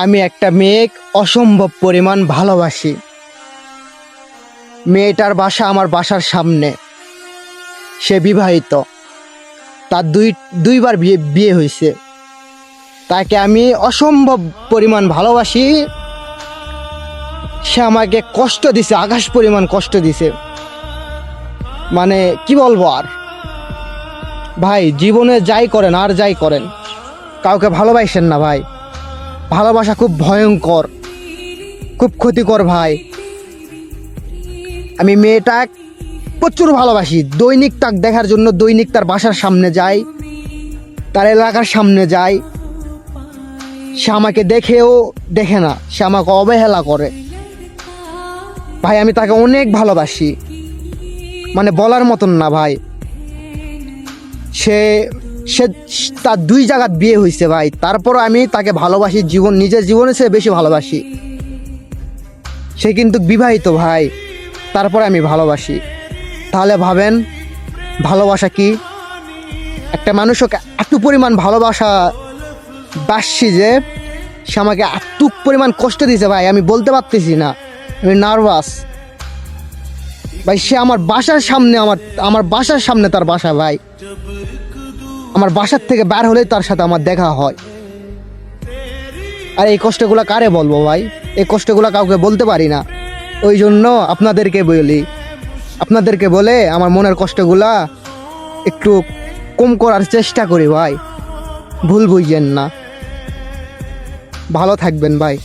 আমি একটা মেয়ে অসম্ভব পরিমাণ ভালোবাসি। মেয়েটার বাসা আমার বাসার সামনে। সে বিবাহিত, তার দুইবার বিয়ে হয়েছে। তাকে আমি অসম্ভব পরিমাণ ভালোবাসি। সে আমাকে কষ্ট দিছে, আকাশ পরিমাণ কষ্ট দিছে। মানে কি বলবো আর ভাই, জীবনে যাই করেন আর যাই করেন, কাউকে ভালোবাসেন না ভাই। ভালোবাসা খুব ভয়ঙ্কর, খুব ক্ষতিকর ভাই। আমি মেয়েটা প্রচুর ভালোবাসি। দৈনিক তাক দেখার জন্য দৈনিক তার বাসার সামনে যাই, তার এলাকার সামনে যাই। সে আমাকে দেখেও দেখে না, সে আমাকে অবহেলা করে। ভাই আমি তাকে অনেক ভালোবাসি, মানে বলার মতন না ভাই। সে সে তার 2 জায়গায় বিয়ে হয়েছে ভাই, তারপর আমি তাকে ভালোবাসি। নিজের জীবনে সে বেশি ভালোবাসি। সে কিন্তু বিবাহিত ভাই, তারপর আমি ভালোবাসি। তাহলে ভাবেন ভালোবাসা কি। একটা মানুষকে এত পরিমাণ বাসছি যে সে আমাকে এত পরিমাণ কষ্ট দিয়েছে ভাই, আমি বলতে পারতেছি না। আমি নার্ভাস ভাই। সে আমার বাসার সামনে, আমার বাসার সামনে তার বাসা ভাই। আমার বাসার থেকে বের হলেই তার সাথে আমার দেখা হয়। আর এই কষ্টগুলো কারে বলবো ভাই? এই কষ্টগুলো কাউকে বলতে পারি না। ওই জন্য আপনাদেরকে বলে আমার মনের কষ্টগুলা একটু কম করার চেষ্টা করি ভাই। ভুল বুঝবেন না। ভালো থাকবেন ভাই।